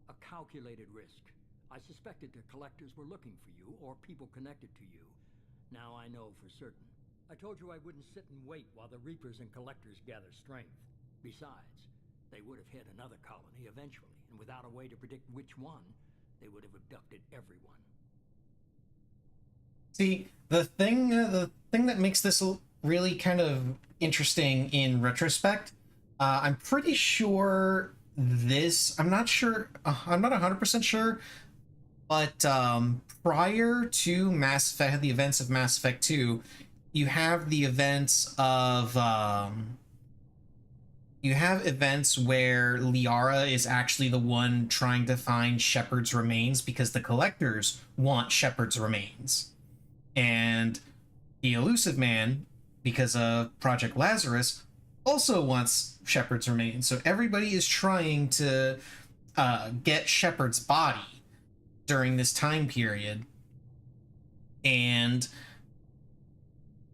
A calculated risk. I suspected the Collectors were looking for you, or people connected to you. Now I know for certain. I told you I wouldn't sit and wait while the Reapers and Collectors gather strength. Besides, they would have hit another colony eventually, and without a way to predict which one, they would have abducted everyone. See, the thing that makes this really kind of interesting in retrospect, I'm pretty sure this, I'm not sure, I'm not 100% sure, but prior to Mass Effect, the events of Mass Effect 2, you have the events of, you have events where Liara is actually the one trying to find Shepard's remains because the Collectors want Shepard's remains. And the Elusive Man, because of Project Lazarus, also wants Shepard's remains. So everybody is trying to get Shepard's body during this time period. And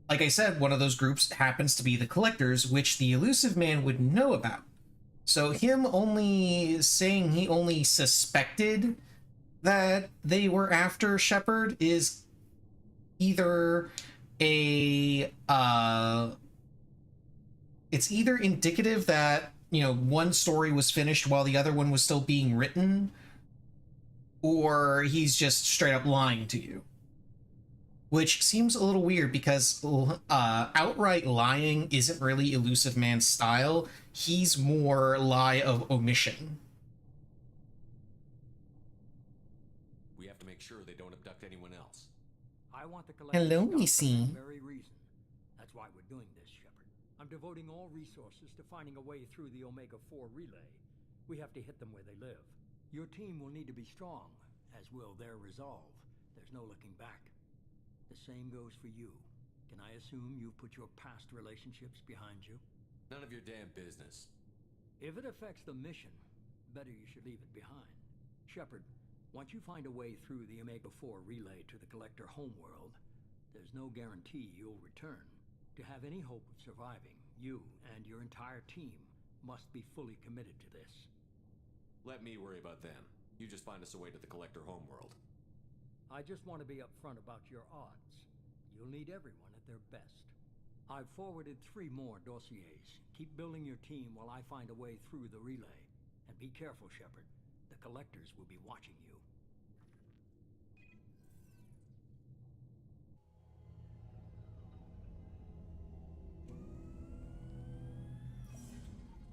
like I said, one of those groups happens to be the Collectors, which the Elusive Man would know about. So him only saying he only suspected that they were after Shepard is either a it's either indicative that, you know, one story was finished while the other one was still being written, or he's just straight up lying to you, which seems a little weird because outright lying isn't really Elusive Man's style. He's more lie of omission. We have to make sure they don't abduct anyone else. I want the Collectors Hello, stopped Missy. for that very reason. That's why we're doing this, Shepard. I'm devoting all resources to finding a way through the Omega-4 relay. We have to hit them where they live. Your team will need to be strong, as will their resolve. There's no looking back. The same goes for you. Can I assume you've put your past relationships behind you? None of your damn business. If it affects the mission, better you should leave it behind. Shepard, once you find a way through the Omega-4 relay to the Collector homeworld, there's no guarantee you'll return. To have any hope of surviving, you and your entire team must be fully committed to this. Let me worry about them. You just find us a way to the Collector homeworld. I just want to be upfront about your odds. You'll need everyone at their best. I've forwarded 3 more dossiers. Keep building your team while I find a way through the relay. And be careful, Shepard. The Collectors will be watching you.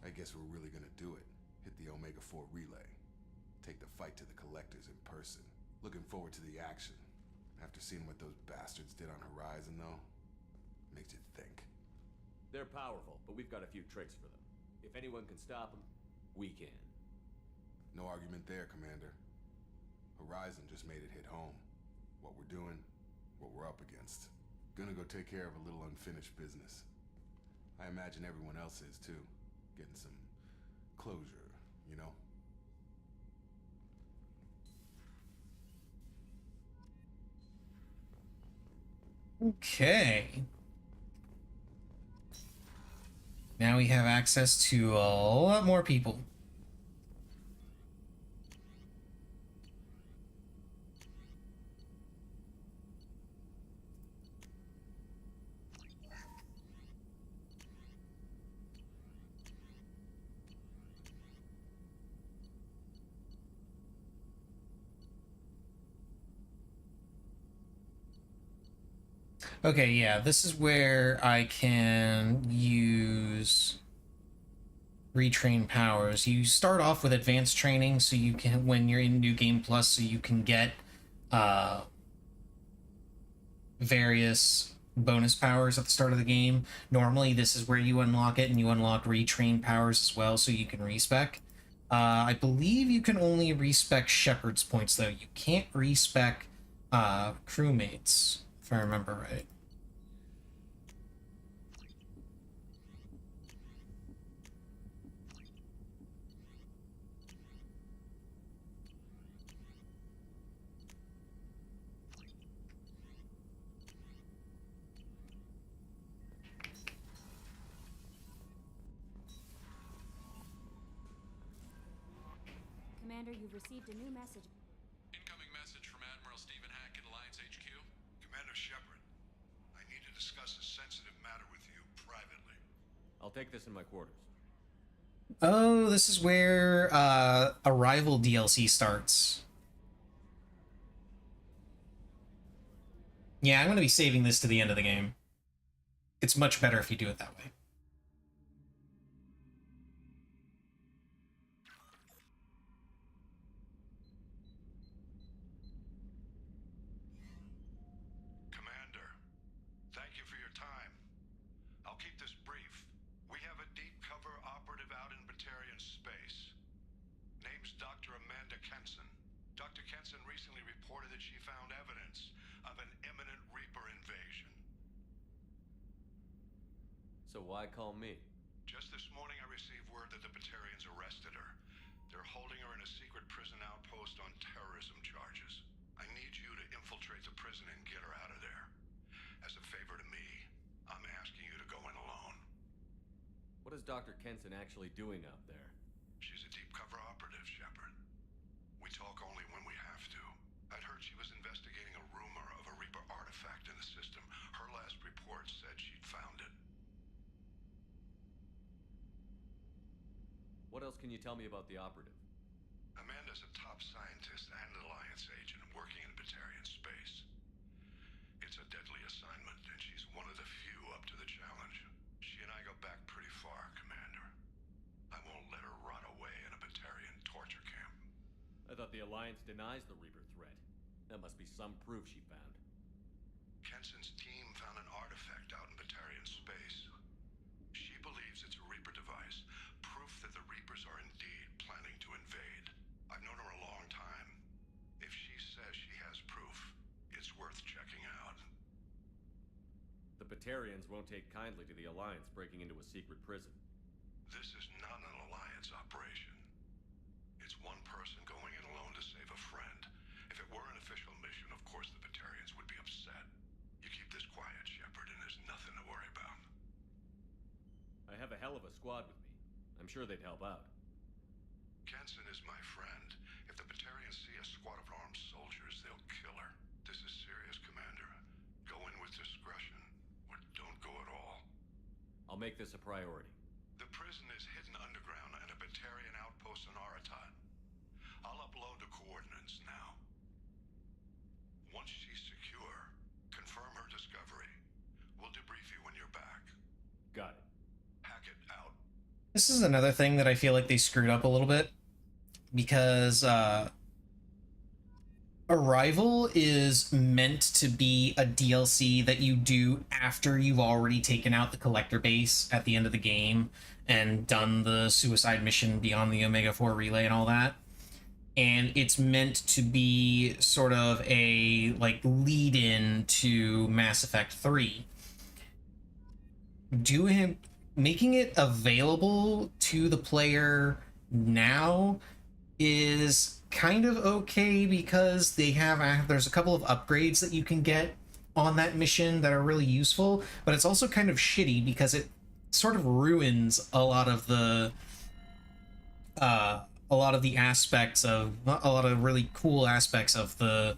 I guess we're really gonna do it. Hit the Omega-4 relay. Take the fight to the Collectors in person. Looking forward to the action. After seeing what those bastards did on Horizon, though, makes you think. They're powerful, but we've got a few tricks for them. If anyone can stop them, we can. No argument there, Commander. Horizon just made it hit home. What we're doing, what we're up against. Gonna go take care of a little unfinished business. I imagine everyone else is, too. Getting some closure, you know? Okay. Now we have access to a lot more people. Okay, yeah, this is where I can use retrain powers. You start off with advanced training, so you can, when you're in New Game Plus, so you can get various bonus powers at the start of the game. Normally, this is where you unlock it, and you unlock retrain powers as well, so you can respec. I believe you can only respec Shepherd's points, though. You can't respec crewmates, if I remember right. Commander, you've received a new message. Incoming message from Admiral Stephen Hackett, Alliance HQ. Commander Shepard, I need to discuss a sensitive matter with you privately. I'll take this in my quarters. Oh, this is where Arrival DLC starts. Yeah, I'm going to be saving this to the end of the game. It's much better if you do it that way. Commander, thank you for your time. I'll keep this brief. We have a deep cover operative out in Batarian space. Name's Dr. Amanda Kenson. Dr. Kenson recently reported that she found evidence of an imminent Reaper invasion. So why call me? Just this morning I received word that the Batarians arrested her. They're holding her in a secret prison outpost on terrorism charges. I need you to infiltrate the prison and get her out of there. As a favor to me, I'm asking you to go in alone. What is Dr. Kenson actually doing out there? She's a deep cover operative, Shepard. We talk only when we have to. I'd heard she was investigating a rumor of a Reaper artifact in the system. Her last report said she'd found it. What else can you tell me about the operative? Amanda's a top scientist and Alliance agent working in Batarian space. It's a deadly assignment, and she's one of the few up to the challenge. She and I go back pretty far, Commander. I won't let her rot away in a Batarian torture camp. I thought the Alliance denies the Reaper threat. That must be some proof she found. Kenson's team found an artifact out in Batarian space. She believes it's a Reaper device, proof that the Reapers are indeed planning to invade. I've known her a long time. If she says she has proof, it's worth checking out. The Batarians won't take kindly to the Alliance breaking into a secret prison. This is not an Alliance operation. It's one person going in alone to save a friend. If it were an official mission, of course the Batarians would be upset. You keep this quiet, Shepard, and there's nothing to worry about. I have a hell of a squad with me. I'm sure they'd help out. Kenson is my friend. If the Batarians see a squad of armed soldiers, they'll kill her. This is serious, Commander. Go in with discretion, or don't go at all. I'll make this a priority. The prison is hidden underground at a Batarian outpost in Aratat. I'll upload the coordinates now. Once she's secure, confirm her discovery. We'll debrief you when you're back. Got it. Hackett out. This is another thing that I feel like they screwed up a little bit, because Arrival is meant to be a DLC that you do after you've already taken out the collector base at the end of the game and done the suicide mission beyond the Omega 4 relay and all that. And it's meant to be sort of a like lead-in to Mass Effect 3. Making it available to the player now is kind of okay, because there's a couple of upgrades that you can get on that mission that are really useful, but it's also kind of shitty because it sort of ruins a lot of the aspects of a lot of really cool aspects of the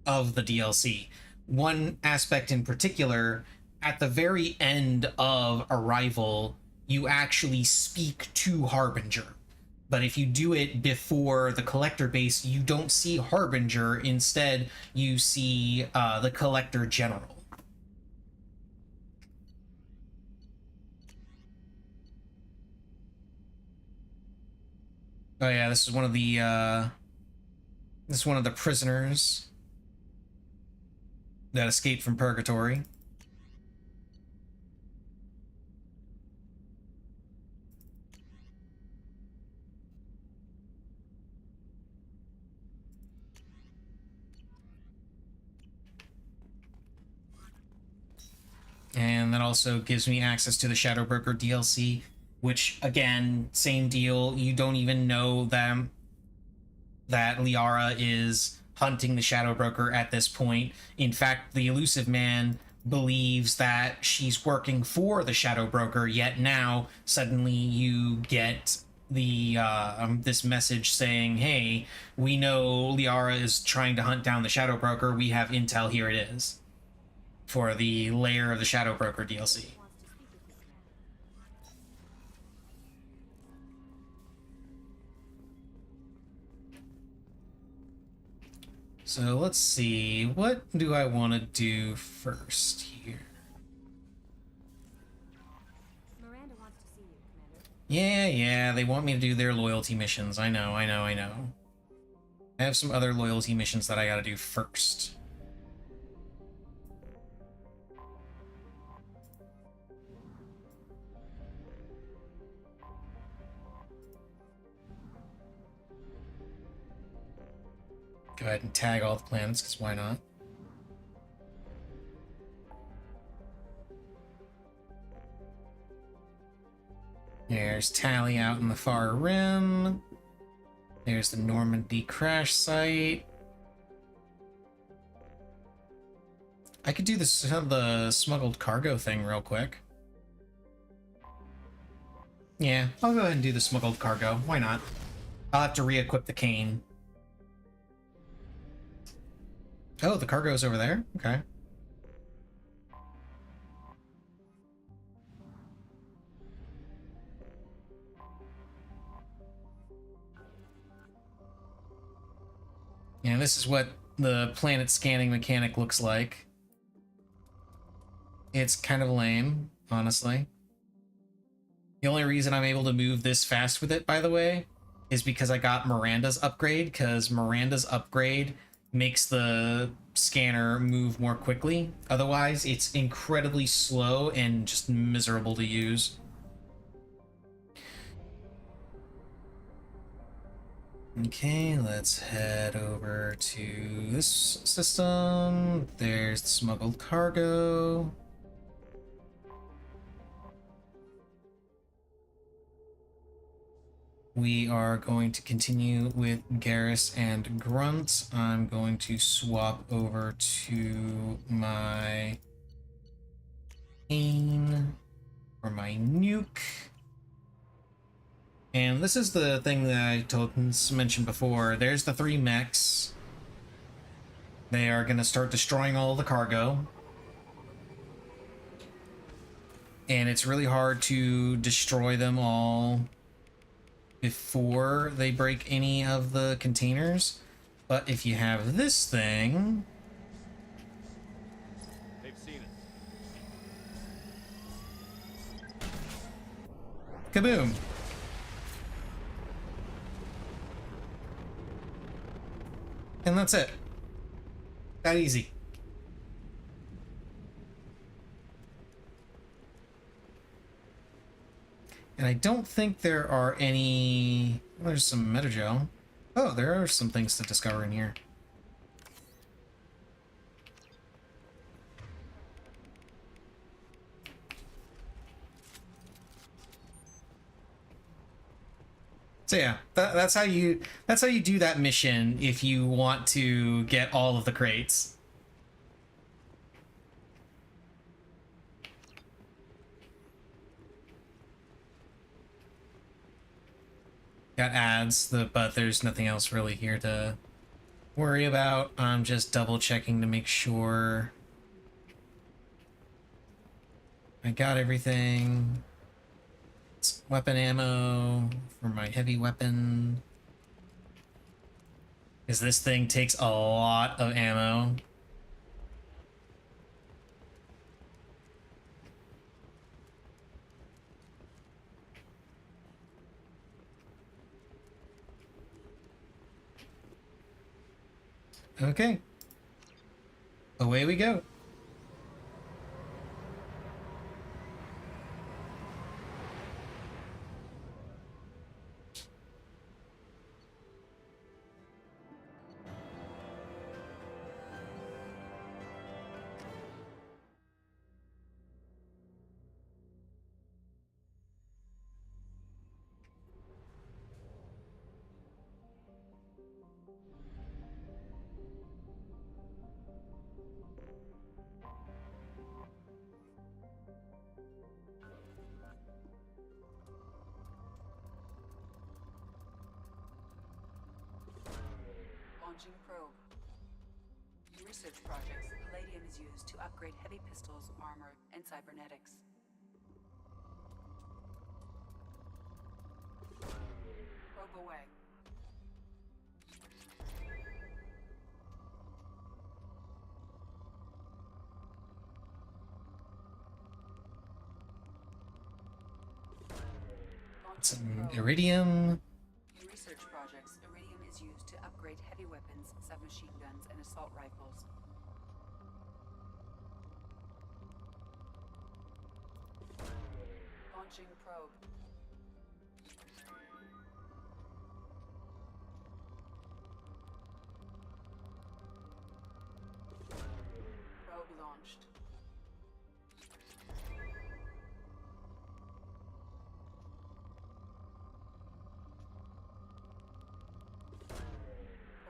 DLC. One aspect in particular, at the very end of Arrival, you actually speak to Harbinger. But if you do it before the collector base, you don't see Harbinger. Instead, you see the Collector General. Oh yeah, this is one of the This is one of the prisoners that escaped from purgatory. And that also gives me access to the Shadow Broker DLC, which, again, same deal. You don't even know them that Liara is hunting the Shadow Broker at this point. In fact, the Elusive Man believes that she's working for the Shadow Broker, yet now suddenly you get the this message saying, hey, we know Liara is trying to hunt down the Shadow Broker. We have intel. Here it is. For the Lair of the Shadow Broker DLC. So let's see, what do I want to do first here? Miranda wants to see you, Commander. Yeah, they want me to do their loyalty missions. I know. I have some other loyalty missions that I gotta do first. Go ahead and tag all the planets, because why not? There's Tally out in the far rim. There's the Normandy crash site. I could do this, the smuggled cargo thing real quick. Yeah, I'll go ahead and do the smuggled cargo. Why not? I'll have to re-equip the cane. Oh, the cargo's over there? Okay. Yeah, this is what the planet scanning mechanic looks like. It's kind of lame, honestly. The only reason I'm able to move this fast with it, by the way, is because I got Miranda's upgrade, because Miranda's upgrade makes the scanner move more quickly. Otherwise, it's incredibly slow and just miserable to use. Okay, let's head over to this system. There's the smuggled cargo. We are going to continue with Garrus and Grunt. I'm going to swap over to my Ain for my nuke. And this is the thing that I mentioned before. There's the 3 mechs. They are going to start destroying all the cargo. And it's really hard to destroy them all before they break any of the containers. But if you have this thing... They've seen us. Kaboom! And that's it. That easy. And I don't think there are any... There's some metagel. Oh, there are some things to discover in here. So yeah, that's how you do that mission if you want to get all of the crates. Got ads, but there's nothing else really here to worry about. I'm just double checking to make sure I got everything. It's weapon ammo for my heavy weapon. Because this thing takes a lot of ammo. Okay. Away we go. Launching probe. In research projects, palladium is used to upgrade heavy pistols, armor, and cybernetics. Probe away. Some iridium. In research projects, iridium is used to upgrade heavy weapons, submachine guns, and assault rifles. Launching probe. Probe launched.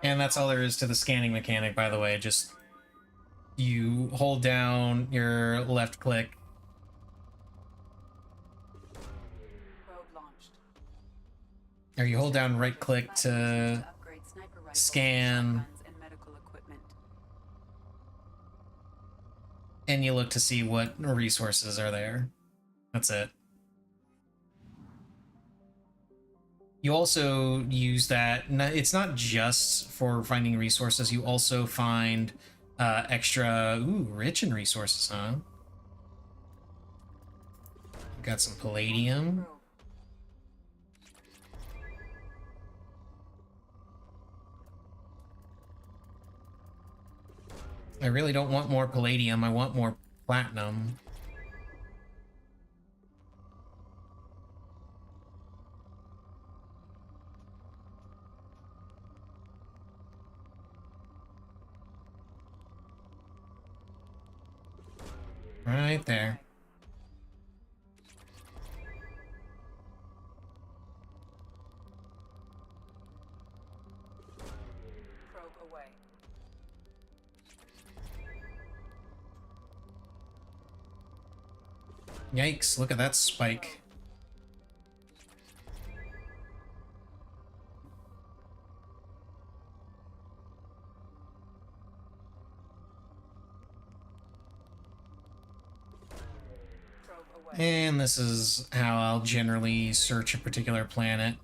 And that's all there is to the scanning mechanic, by the way. Just you hold down your left click. Probe launched. Or you hold down right click to Upgrade sniper rifles, scan, shotguns, and medical equipment. and you look to see what resources are there. That's it. You also use that, it's not just for finding resources, you also find extra, rich in resources, huh? Got some palladium. I really don't want more palladium, I want more platinum. Right there. Probe away. Yikes, look at that spike. And this is how I'll generally search a particular planet.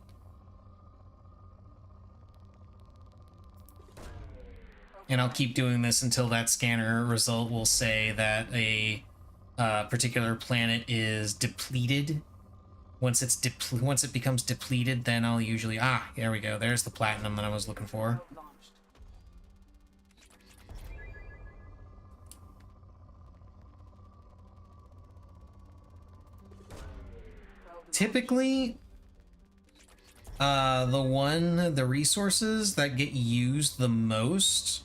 And I'll keep doing this until that scanner result will say that a particular planet is depleted. Once it becomes depleted, then I'll usually there we go. There's the platinum that I was looking for. Typically, the resources that get used the most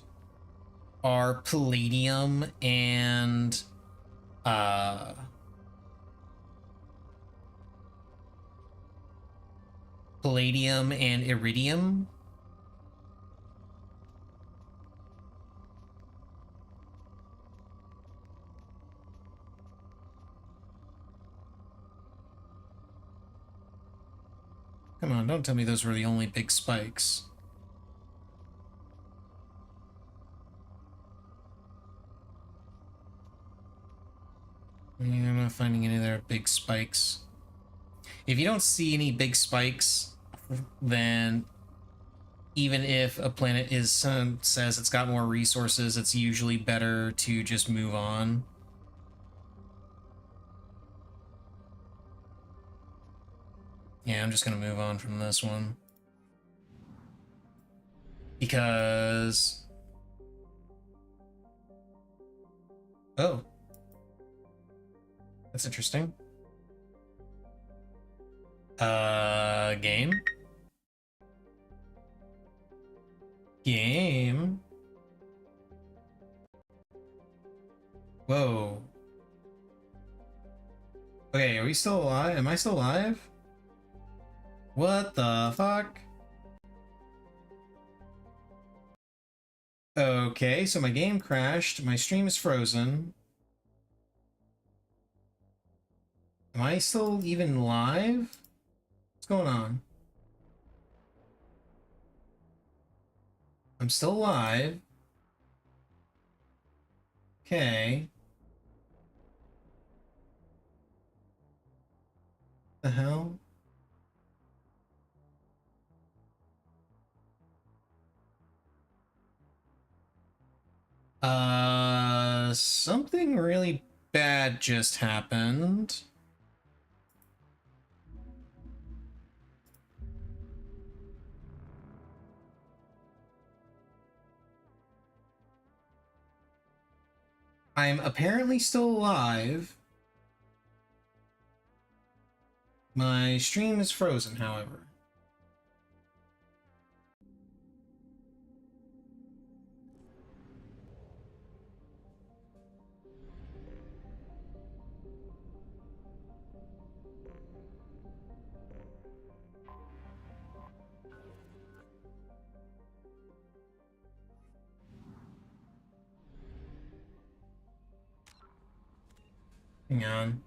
are palladium and iridium. Come on, don't tell me those were the only big spikes. I'm not finding any other big spikes. If you don't see any big spikes, then even if a planet says it's got more resources, it's usually better to just move on. Yeah, I'm just gonna move on from this one. Because Oh. That's interesting. Game? Game? Whoa. Okay, are we still alive? Am I still alive? What the fuck? Okay, so my game crashed. My stream is frozen. Am I still even live? What's going on? I'm still live. Okay. The hell? Something really bad just happened. I'm apparently still alive. My stream is frozen, however. Hang on.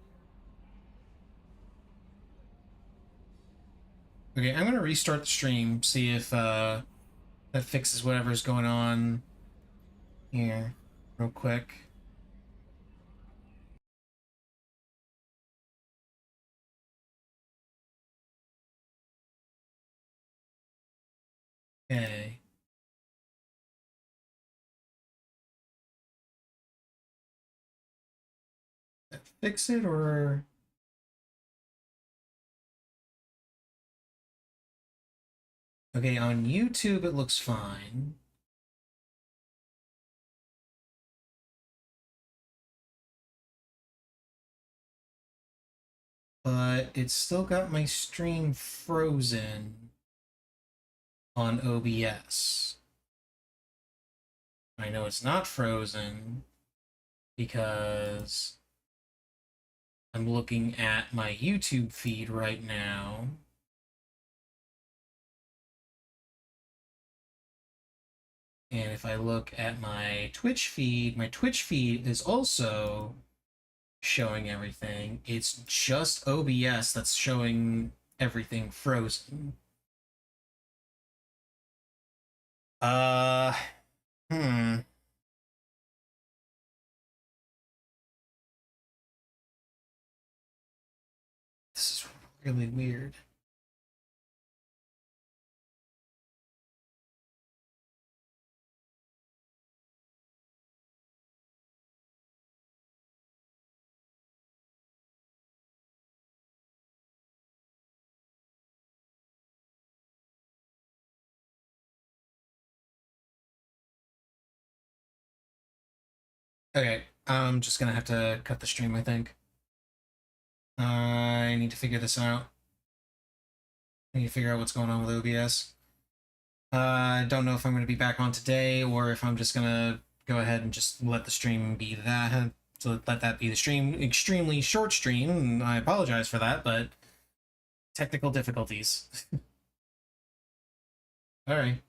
Okay, I'm gonna restart the stream, see if that fixes whatever's going on here real quick. Okay. Did that fix it or... Okay, on YouTube it looks fine. But it's still got my stream frozen on OBS. I know it's not frozen because I'm looking at my YouTube feed right now. And if I look at my Twitch feed is also showing everything. It's just OBS that's showing everything frozen. Hmm. This is really weird. Okay, I'm just gonna have to cut the stream, I think. I need to figure this out. I need to figure out what's going on with OBS. I don't know if I'm going to be back on today or if I'm just going to go ahead and just let the stream be that. So let that be the stream. Extremely short stream, and I apologize for that, but technical difficulties. Alright.